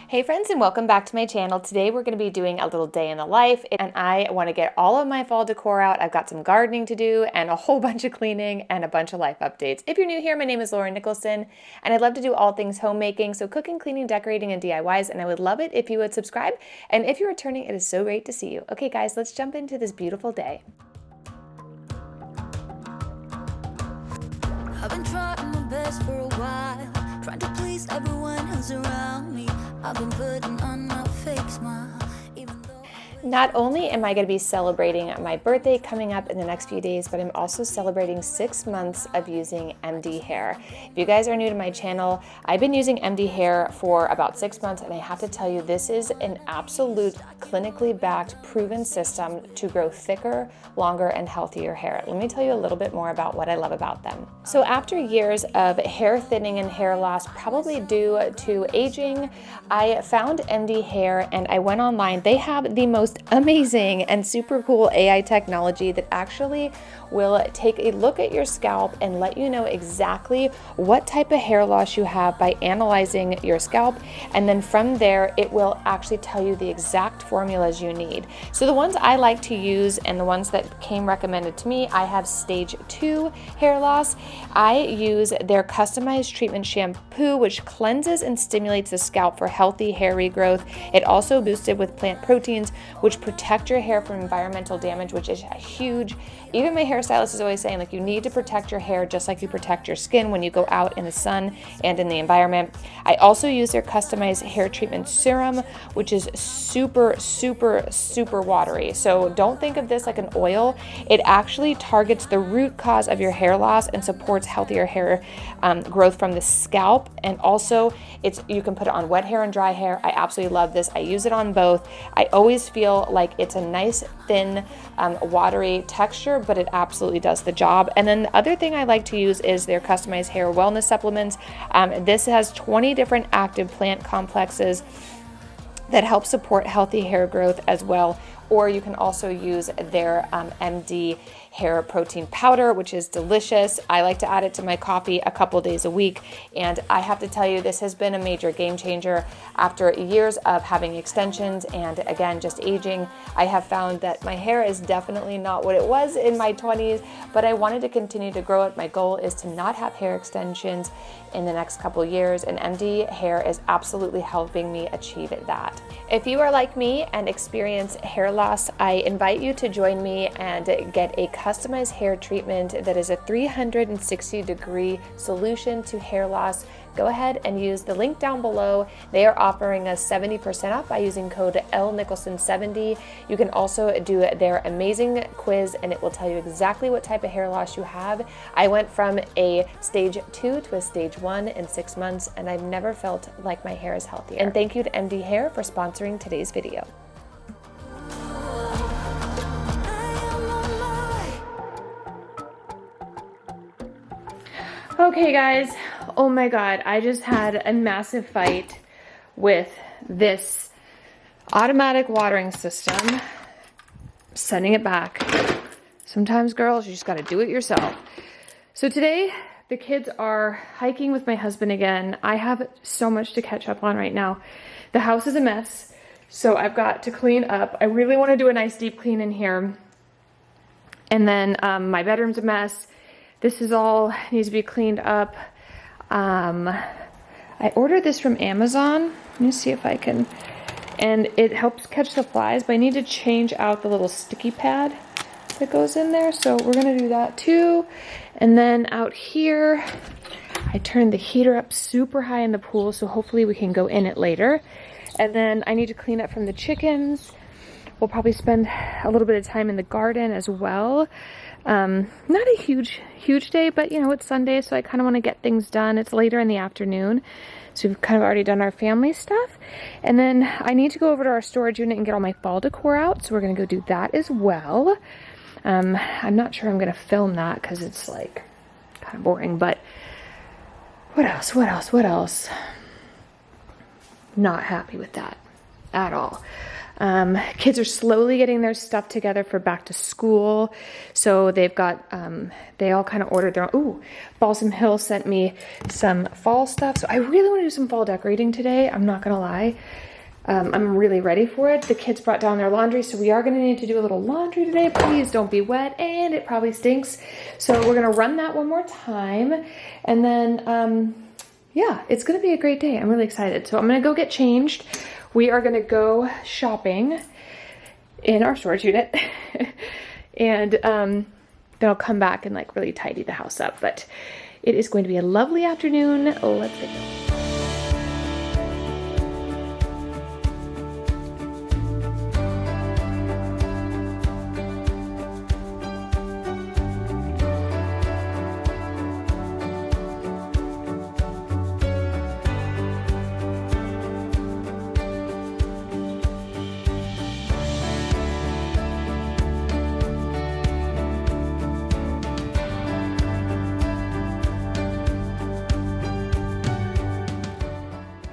Hey friends, and welcome back to my channel. Today we're going to be doing a little day in the life, and I want to get all of my fall decor out. I've got some gardening to do and a whole bunch of cleaning and a bunch of life updates. If you're new here, my name is Nicholsen, and I love to do all things homemaking, so cooking, cleaning, decorating, and DIYs, and I would love it if you would subscribe. And if you're returning, it is so great to see you. Okay guys, let's jump into this beautiful day. I've been trying my best for a while, trying to please everyone who's around me. I've been putting on my fake smile, even though Not only am I going to be celebrating my birthday coming up in the next few days, but I'm also celebrating 6 months of using MDhair. If you guys are new to my channel, I've been using MDhair for about 6 months, and I have to tell you, this is an absolute clinically backed, proven system to grow thicker, longer, and healthier hair. Let me tell you a little bit more about what I love about them. So after years of hair thinning and hair loss, probably due to aging, I found MDhair and I went online. They have the most amazing and super cool AI technology that actually will take a look at your scalp and let you know exactly what type of hair loss you have by analyzing your scalp, and then from there it will actually tell you the exact formulas you need. So the ones I like to use and the ones that came recommended to me, I have stage 2 hair loss. I use their customized treatment shampoo, which cleanses and stimulates the scalp for healthy hair regrowth. It also boosted with plant proteins, which protect your hair from environmental damage, which is huge. Even my hairstylist is always saying, like, you need to protect your hair just like you protect your skin when you go out in the sun and in the environment. I also use their customized hair treatment serum, which is super, super, super watery. So don't think of this like an oil. It actually targets the root cause of your hair loss and supports healthier hair growth from the scalp. And also, you can put it on wet hair and dry hair. I absolutely love this. I use it on both. I always feel like it's a nice, thin, watery texture, but it absolutely does the job. And then the other thing I like to use is their customized hair wellness supplements. This has 20 different active plant complexes that help support healthy hair growth as well. Or you can also use their MD hair protein powder, which is delicious. I like to add it to my coffee a couple days a week, and I have to tell you, this has been a major game changer. After years of having extensions and again just aging, I have found that my hair is definitely not what it was in my 20s, but I wanted to continue to grow it. My goal is to not have hair extensions in the next couple years, and MDhair is absolutely helping me achieve that. If you are like me and experience hair loss, I invite you to join me and get a customized hair treatment that is a 360-degree solution to hair loss. Go ahead and use the link down below. They are offering us 70% off by using code LNicholsen70. You can also do their amazing quiz, and it will tell you exactly what type of hair loss you have. I went from a stage 2 to a stage 1 in 6 months, and I've never felt like my hair is healthier. And thank you to MDhair for sponsoring today's video. Okay guys, oh my god, I just had a massive fight with this automatic watering system. Sending it back. Sometimes, girls, you just gotta do it yourself. So today, the kids are hiking with my husband again. I have so much to catch up on right now. The house is a mess, so I've got to clean up. I really want to do a nice deep clean in here. And then my bedroom's a mess. This is all needs to be cleaned up. I ordered this from Amazon. Let me see if I can, and it helps catch the flies, but I need to change out the little sticky pad that goes in there. So we're gonna do that too. And then out here, I turned the heater up super high in the pool, so hopefully we can go in it later. And then I need to clean up from the chickens. We'll probably spend a little bit of time in the garden as well. Not a huge day, but you know, it's Sunday, so I kind of want to get things done. It's later in the afternoon, so we've kind of already done our family stuff. And then I need to go over to our storage unit and get all my fall decor out, so we're going to go do that as well. I'm not sure I'm going to film that because it's like kind of boring, but what else? Not happy with that at all. Kids are slowly getting their stuff together for back to school. So they've got, they all kind of ordered their own. Ooh, Balsam Hill sent me some fall stuff. So I really want to do some fall decorating today. I'm not going to lie. I'm really ready for it. The kids brought down their laundry, so we are going to need to do a little laundry today. Please don't be wet, and it probably stinks. So we're going to run that one more time. And then, yeah, it's going to be a great day. I'm really excited. So I'm going to go get changed. We are going to go shopping in our storage unit. And then I'll come back and like really tidy the house up. But it is going to be a lovely afternoon. Let's get going.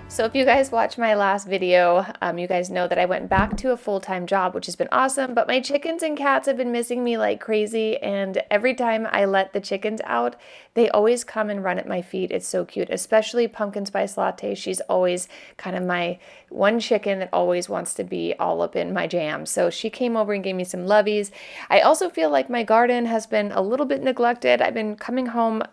So if you guys watched my last video, you guys know that I went back to a full-time job, which has been awesome, but my chickens and cats have been missing me like crazy, and every time I let the chickens out, they always come and run at my feet. It's so cute, especially Pumpkin Spice Latte. She's always kind of my one chicken that always wants to be all up in my jam. So she came over and gave me some lovies. I also feel like my garden has been a little bit neglected. I've been coming home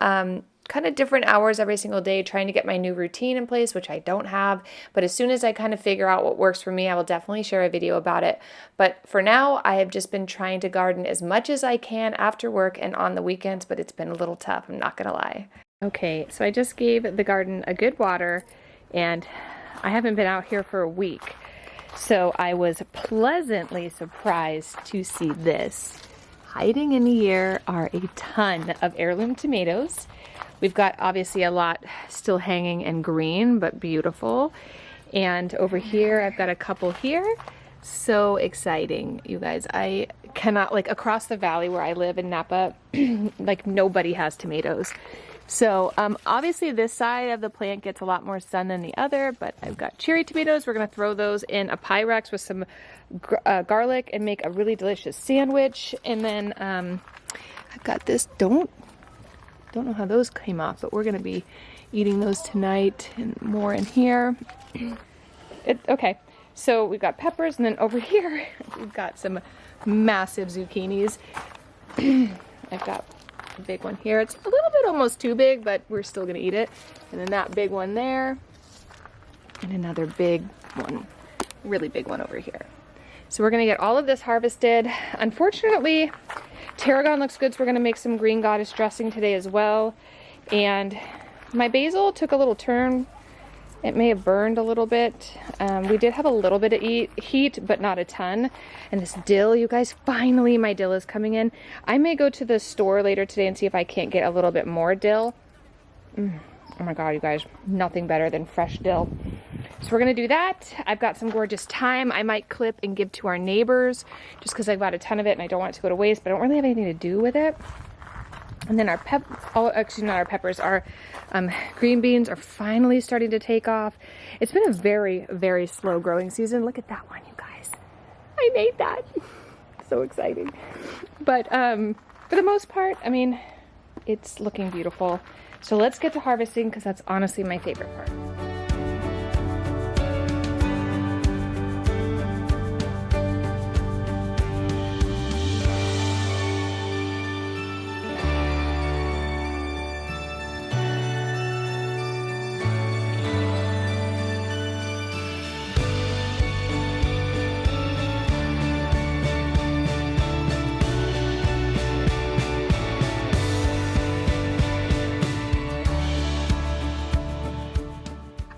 kind of different hours every single day trying to get my new routine in place, which I don't have. But as soon as I kind of figure out what works for me, I will definitely share a video about it. But for now, I have just been trying to garden as much as I can after work and on the weekends, but it's been a little tough, I'm not gonna lie. Okay, so I just gave the garden a good water, and I haven't been out here for a week. So I was pleasantly surprised to see this. Hiding in here are a ton of heirloom tomatoes. We've got obviously a lot still hanging and green, but beautiful. And over here, I've got a couple here. So exciting, you guys. I cannot, like across the valley where I live in Napa, like nobody has tomatoes. So obviously this side of the plant gets a lot more sun than the other, but I've got cherry tomatoes. We're gonna throw those in a Pyrex with some garlic and make a really delicious sandwich. And then I've got this, don't know how those came off, but we're gonna be eating those tonight, and more in here. Okay, so we've got peppers, and then over here we've got some massive zucchinis. I've got a big one here. It's a little bit almost too big, but we're still gonna eat it. And then that big one there, and another big one, really big one over here. So we're gonna get all of this harvested. Unfortunately, tarragon looks good, so we're gonna make some green goddess dressing today as well. And my basil took a little turn. It may have burned a little bit. We did have a little bit of heat, but not a ton. And this dill, you guys, finally my dill is coming in. I may go to the store later today and see if I can't get a little bit more dill. Oh my God, you guys, nothing better than fresh dill. So we're gonna do that. I've got some gorgeous thyme I might clip and give to our neighbors just because I've got a ton of it and I don't want it to go to waste, but I don't really have anything to do with it. And then our green beans are finally starting to take off. It's been a very, very slow growing season. Look at that one, you guys. I made that. So exciting. But for the most part, I mean, it's looking beautiful. So let's get to harvesting because that's honestly my favorite part.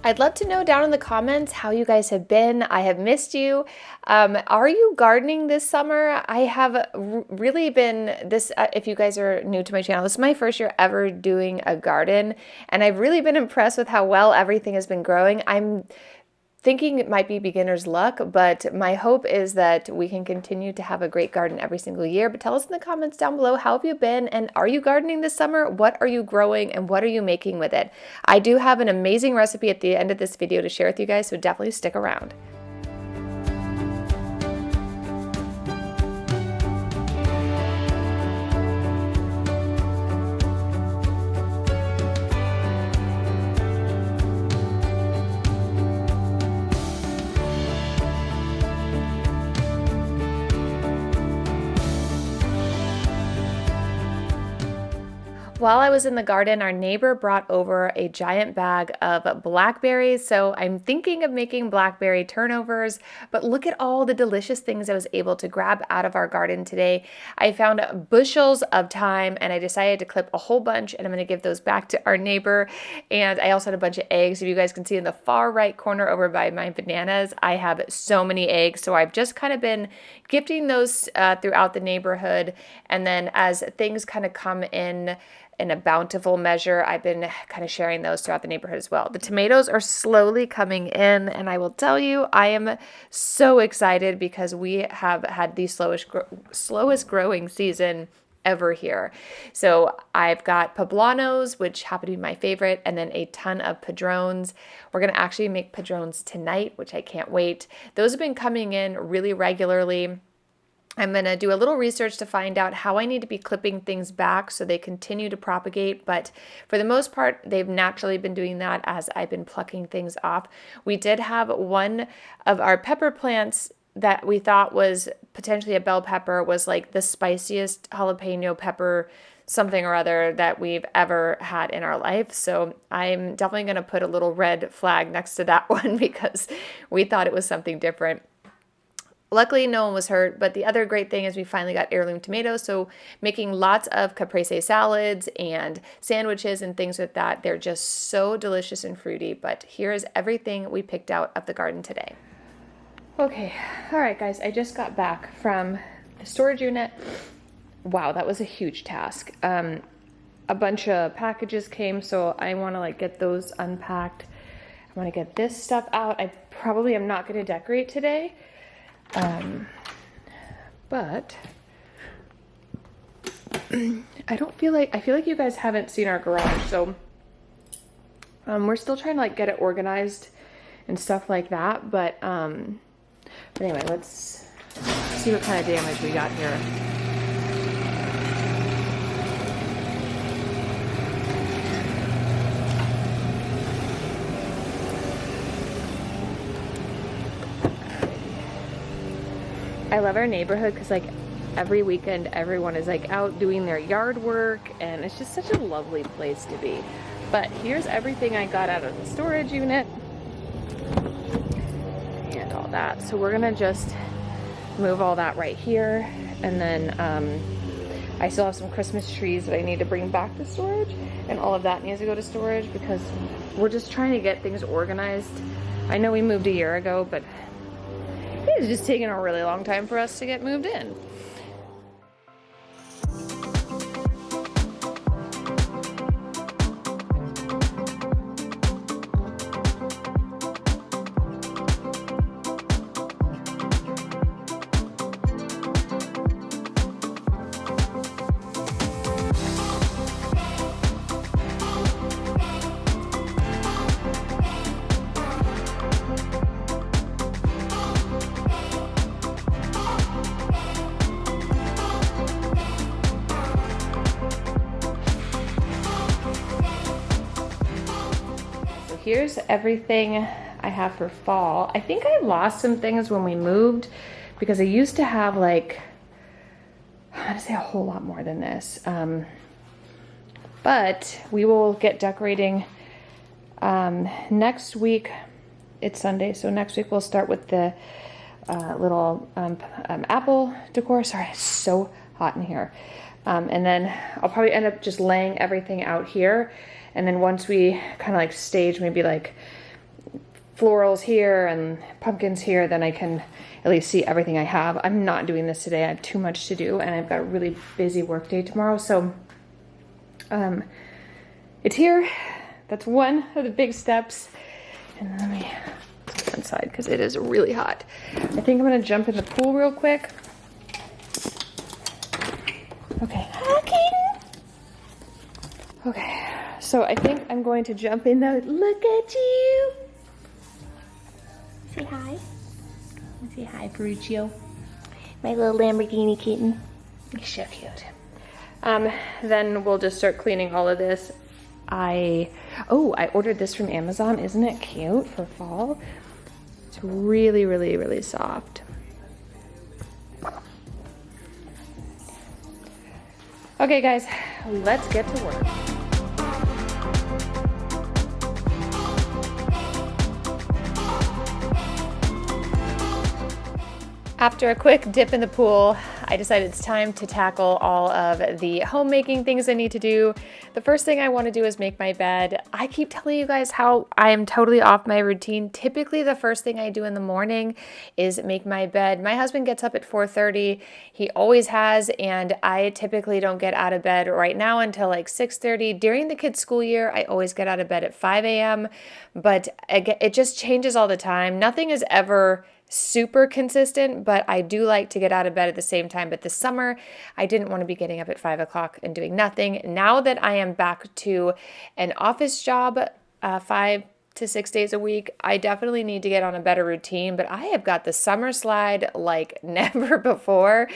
I'd love to know down in the comments how you guys have been. I have missed you. Are you gardening this summer? I have really been this, if you guys are new to my channel, this is my first year ever doing a garden, and I've really been impressed with how well everything has been growing. I'm thinking it might be beginner's luck, but my hope is that we can continue to have a great garden every single year. But tell us in the comments down below, how have you been, and are you gardening this summer? What are you growing and what are you making with it? I do have an amazing recipe at the end of this video to share with you guys, so definitely stick around. While I was in the garden, our neighbor brought over a giant bag of blackberries, so I'm thinking of making blackberry turnovers, but look at all the delicious things I was able to grab out of our garden today. I found bushels of thyme, and I decided to clip a whole bunch, and I'm going to give those back to our neighbor. And I also had a bunch of eggs. If you guys can see in the far right corner over by my bananas, I have so many eggs, so I've just kind of been gifting those throughout the neighborhood, and then as things kind of come in a bountiful measure, I've been kind of sharing those throughout the neighborhood as well. The tomatoes are slowly coming in, and I will tell you, I am so excited because we have had the slowest growing season ever here. So I've got poblanos, which happen to be my favorite, and then a ton of padrones. We're going to actually make padrones tonight, which I can't wait. Those have been coming in really regularly. I'm going to do a little research to find out how I need to be clipping things back so they continue to propagate, but for the most part, they've naturally been doing that as I've been plucking things off. We did have one of our pepper plants that we thought was potentially a bell pepper, was like the spiciest jalapeno pepper something or other that we've ever had in our life. So I'm definitely going to put a little red flag next to that one because we thought it was something different. Luckily, no one was hurt, but the other great thing is we finally got heirloom tomatoes, so making lots of caprese salads and sandwiches and things like that. They're just so delicious and fruity, but here is everything we picked out of the garden today. Okay, all right, guys, I just got back from the storage unit. Wow, that was a huge task. A bunch of packages came, so I want to get those unpacked. I want to get this stuff out. I probably am not going to decorate today. But I feel like you guys haven't seen our garage, so we're still trying to get it organized and stuff like that, but anyway, let's see what kind of damage we got here. I love our neighborhood because every weekend everyone is out doing their yard work, and it's just such a lovely place to be. But here's everything I got out of the storage unit and all that. So we're gonna just move all that right here, and then I still have some Christmas trees that I need to bring back to storage, and all of that needs to go to storage because we're just trying to get things organized. I know we moved a year ago, but it's just taken a really long time for us to get moved in. Here's everything I have for fall. I think I lost some things when we moved because I used to have I'm gonna say a whole lot more than this. But we will get decorating next week. It's Sunday, so next week we'll start with the little apple decor. Sorry, it's so hot in here. And then I'll probably end up just laying everything out here. And then once we kind of stage maybe florals here and pumpkins here, then I can at least see everything I have. I'm not doing this today. I have too much to do, and I've got a really busy work day tomorrow. So it's here. That's one of the big steps. And let me go inside because it is really hot. I think I'm going to jump in the pool real quick. Okay. Okay. So I think I'm going to jump in though. Look at you. Say hi. Say hi, Ferruccio. My little Lamborghini kitten. He's so cute. Then we'll just start cleaning all of this. I ordered this from Amazon. Isn't it cute for fall? It's really, really, really soft. Okay guys, let's get to work. After a quick dip in the pool, I decided it's time to tackle all of the homemaking things I need to do. The first thing I want to do is make my bed. I keep telling you guys how I am totally off my routine. Typically, the first thing I do in the morning is make my bed. My husband gets up at 4:30. He always has, and I typically don't get out of bed right now until like 6:30. During the kids' school year, I always get out of bed at 5 a.m., but it just changes all the time. Nothing is ever super consistent, but I do like to get out of bed at the same time. But this summer, I didn't want to be getting up at 5 o'clock and doing nothing. Now that I am back to an office job, 5 to 6 days a week, I definitely need to get on a better routine, but I have got the summer slide like never before.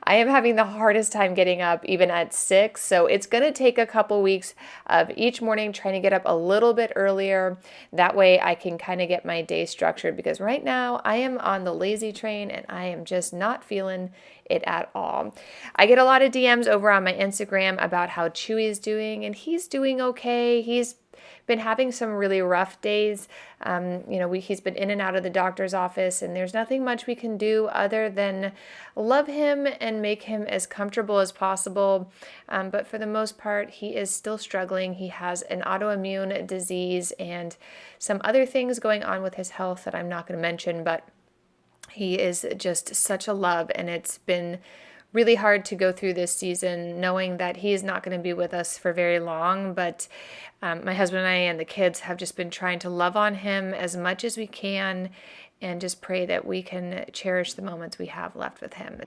I am having the hardest time getting up even at 6, so it's going to take a couple weeks of each morning trying to get up a little bit earlier. That way I can kind of get my day structured, because right now I am on the lazy train and I am just not feeling it at all. I get a lot of DMs over on my Instagram about how Chewy is doing, and he's doing okay. He's been having some really rough days. He's been in and out of the doctor's office, and there's nothing much we can do other than love him and make him as comfortable as possible. But for the most part, he is still struggling. He has an autoimmune disease and some other things going on with his health that I'm not going to mention, but he is just such a love, and it's been really hard to go through this season knowing that he is not going to be with us for very long. But my husband and I and the kids have just been trying to love on him as much as we can and just pray that we can cherish the moments we have left with him.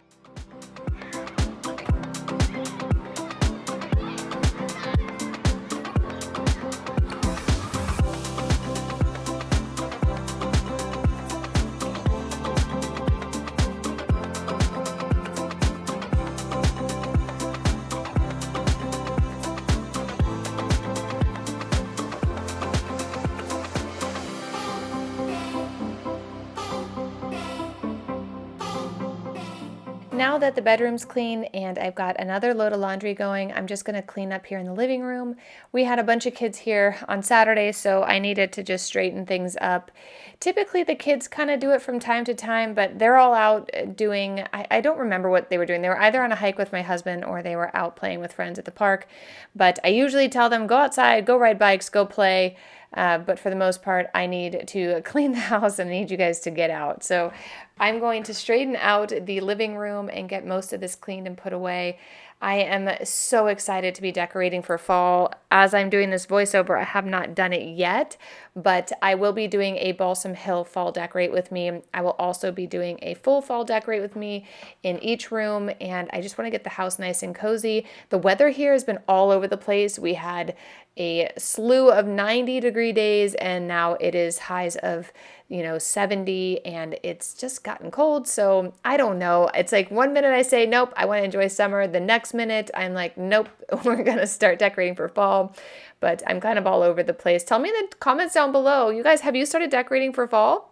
Now that the bedroom's clean and I've got another load of laundry going, I'm just going to clean up here in the living room. We had a bunch of kids here on Saturday, so I needed to just straighten things up. Typically the kids kind of do it from time to time, but they're all out doing, I don't remember what they were doing. They were either on a hike with my husband or they were out playing with friends at the park. But I usually tell them, go outside, go ride bikes, go play. But for the most part, I need to clean the house and I need you guys to get out. So I'm going to straighten out the living room and get most of this cleaned and put away. I am so excited to be decorating for fall. As I'm doing this voiceover, I have not done it yet, but I will be doing a Balsam Hill fall decorate with me. I will also be doing a full fall decorate with me in each room, and I just want to get the house nice and cozy. The weather here has been all over the place. We had a slew of 90-degree days, and now it is highs of 70, and it's just gotten cold. So I don't know. It's like one minute I say, nope, I want to enjoy summer. The next minute I'm like, nope, we're going to start decorating for fall. But I'm kind of all over the place. Tell me in the comments down below. You guys, have you started decorating for fall?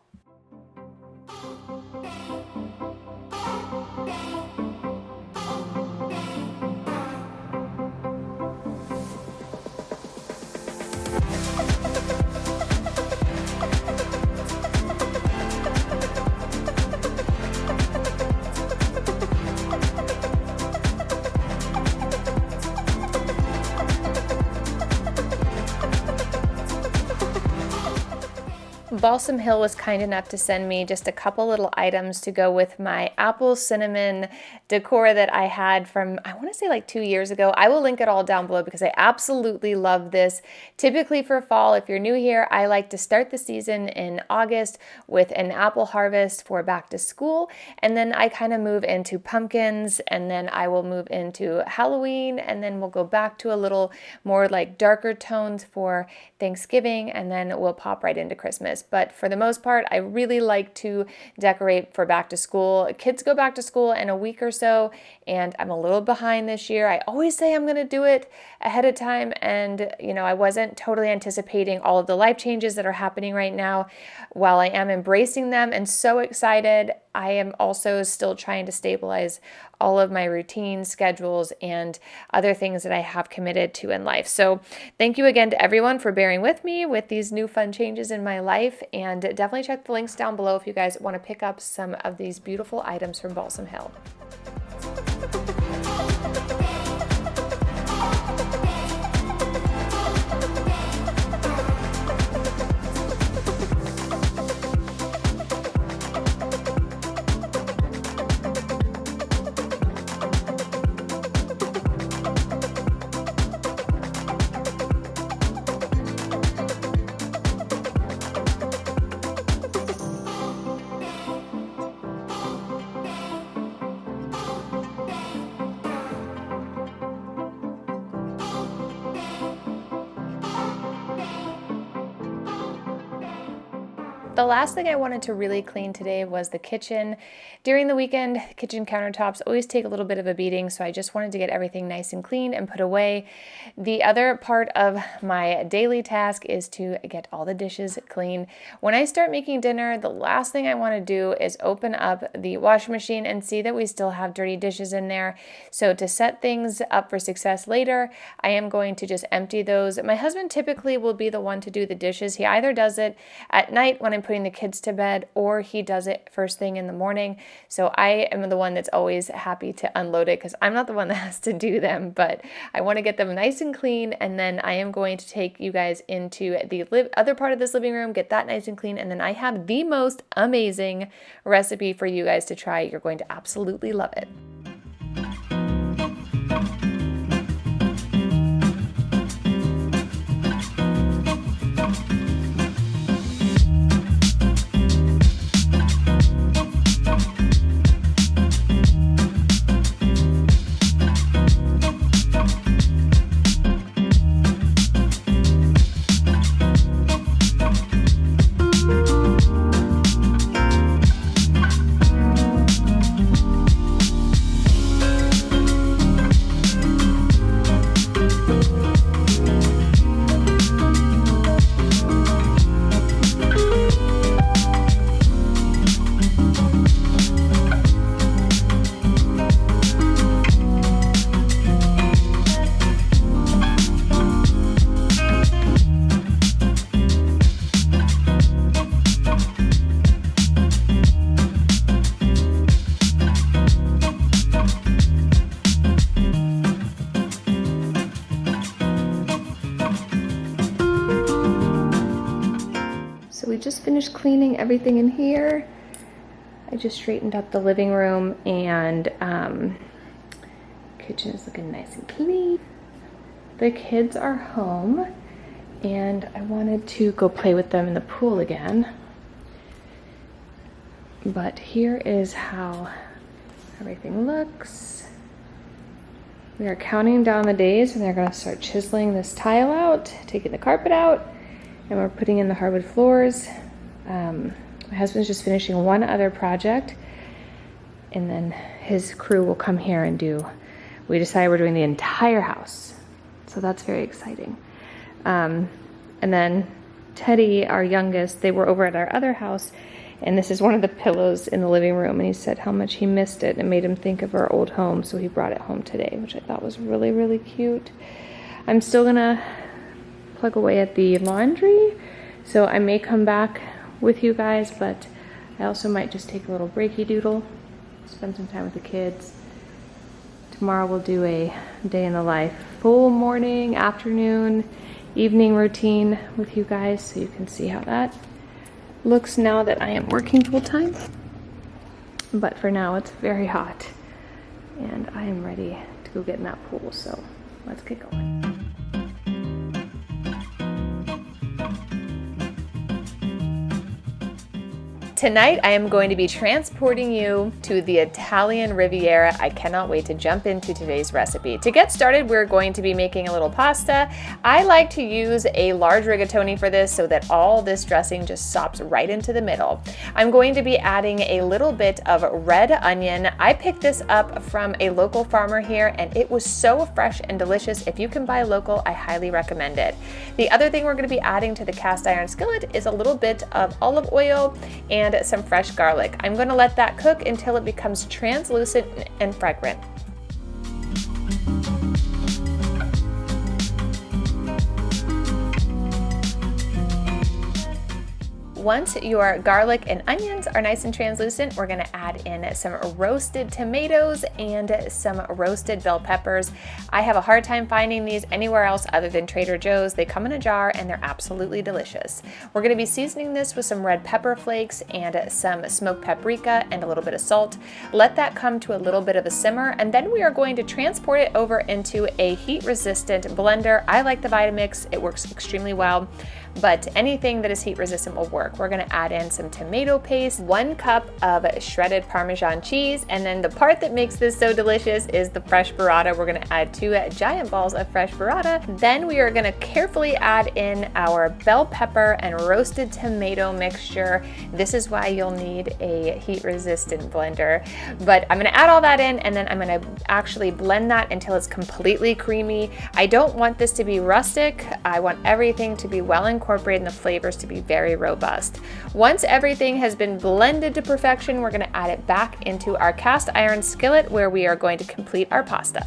Balsam Hill was kind enough to send me just a couple little items to go with my apple cinnamon decor that I had from, I want to say like 2 years ago. I will link it all down below because I absolutely love this. Typically for fall, if you're new here, I like to start the season in August with an apple harvest for back to school, and then I kind of move into pumpkins, and then I will move into Halloween, and then we'll go back to a little more like darker tones for Thanksgiving, and then we'll pop right into Christmas. But for the most part, I really like to decorate for back to school. Kids go back to school in a week or so, and I'm a little behind this year. I always say I'm going to do it ahead of time, and I wasn't totally anticipating all of the life changes that are happening right now. While I am embracing them and so excited, I am also still trying to stabilize all of my routines, schedules, and other things that I have committed to in life. So thank you again to everyone for bearing with me with these new fun changes in my life, and definitely check the links down below if you guys want to pick up some of these beautiful items from Balsam Hill. The last thing I wanted to really clean today was the kitchen. During the weekend, kitchen countertops always take a little bit of a beating, so I just wanted to get everything nice and clean and put away. The other part of my daily task is to get all the dishes clean. When I start making dinner, the last thing I want to do is open up the washing machine and see that we still have dirty dishes in there. So to set things up for success later, I am going to just empty those. My husband typically will be the one to do the dishes. He either does it at night when I'm putting the kids to bed, or he does it first thing in the morning. So I am the one that's always happy to unload it because I'm not the one that has to do them, but I want to get them nice and clean. And then I am going to take you guys into the other part of this living room, get that nice and clean. And then I have the most amazing recipe for you guys to try. You're going to absolutely love it. So we just finished cleaning everything in here. I just straightened up the living room, and kitchen is looking nice and clean. The kids are home, and I wanted to go play with them in the pool again. But here is how everything looks. We are counting down the days, and they're going to start chiseling this tile out, taking the carpet out, and we're putting in the hardwood floors. My husband's just finishing one other project, and then his crew will come here and we decided we're doing the entire house. So that's very exciting. And then Teddy, our youngest, they were over at our other house, and this is one of the pillows in the living room, and he said how much he missed it and made him think of our old home, so he brought it home today, which I thought was really, really cute. I'm still gonna plug away at the laundry, so I may come back with you guys, but I also might just take a little breaky doodle, spend some time with the kids. Tomorrow we'll do a day in the life, full morning, afternoon, evening routine with you guys, so you can see how that looks now that I am working full time. But for now it's very hot, and I am ready to go get in that pool, so let's get going. Tonight, I am going to be transporting you to the Italian Riviera. I cannot wait to jump into today's recipe. To get started, we're going to be making a little pasta. I like to use a large rigatoni for this so that all this dressing just sops right into the middle. I'm going to be adding a little bit of red onion. I picked this up from a local farmer here, and it was so fresh and delicious. If you can buy local, I highly recommend it. The other thing we're going to be adding to the cast iron skillet is a little bit of olive oil and and some fresh garlic. I'm going to let that cook until it becomes translucent and fragrant. Once your garlic and onions are nice and translucent, we're gonna add in some roasted tomatoes and some roasted bell peppers. I have a hard time finding these anywhere else other than Trader Joe's. They come in a jar and they're absolutely delicious. We're gonna be seasoning this with some red pepper flakes and some smoked paprika and a little bit of salt. Let that come to a little bit of a simmer, and then we are going to transport it over into a heat-resistant blender. I like the Vitamix, it works extremely well, but anything that is heat resistant will work. We're gonna add in some tomato paste, 1 cup of shredded Parmesan cheese, and then the part that makes this so delicious is the fresh burrata. We're gonna add 2 giant balls of fresh burrata. Then we are gonna carefully add in our bell pepper and roasted tomato mixture. This is why you'll need a heat resistant blender. But I'm gonna add all that in, and then I'm gonna actually blend that until it's completely creamy. I don't want this to be rustic. I want everything to be well incorporated and the flavors to be very robust. Once everything has been blended to perfection, we're going to add it back into our cast iron skillet where we are going to complete our pasta.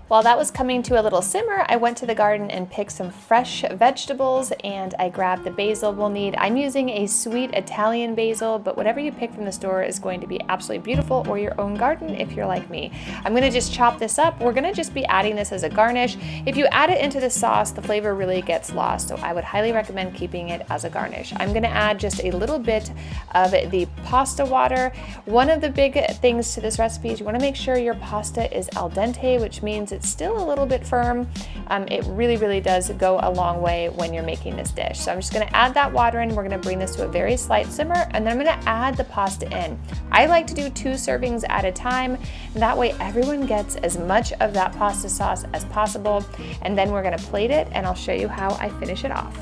While that was coming to a little simmer, I went to the garden and picked some fresh vegetables, and I grabbed the basil we'll need. I'm using a sweet Italian basil, but whatever you pick from the store is going to be absolutely beautiful, or your own garden if you're like me. I'm gonna just chop this up. We're gonna just be adding this as a garnish. If you add it into the sauce, the flavor really gets lost, so I would highly recommend keeping it as a garnish. I'm gonna add just a little bit of the pasta water. One of the big things to this recipe is you wanna make sure your pasta is al dente, which means it's still a little bit firm. It really does go a long way when you're making this dish. So I'm just gonna add that water in. We're gonna bring this to a very slight simmer, and then I'm gonna add the pasta in. I like to do 2 servings at a time. That way everyone gets as much of that pasta sauce as possible. And then we're gonna plate it, and I'll show you how I finish it off.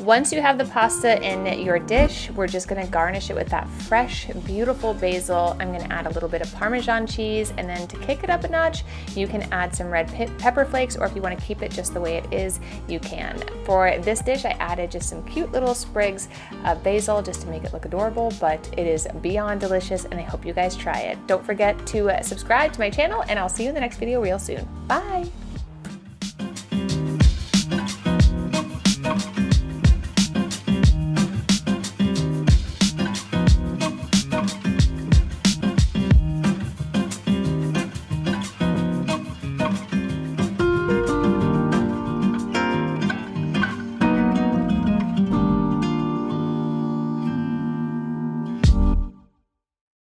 Once you have the pasta in your dish, we're just gonna garnish it with that fresh, beautiful basil. I'm gonna add a little bit of Parmesan cheese, and then to kick it up a notch, you can add some red pepper flakes, or if you wanna keep it just the way it is, you can. For this dish, I added just some cute little sprigs of basil just to make it look adorable, but it is beyond delicious, and I hope you guys try it. Don't forget to subscribe to my channel, and I'll see you in the next video real soon. Bye!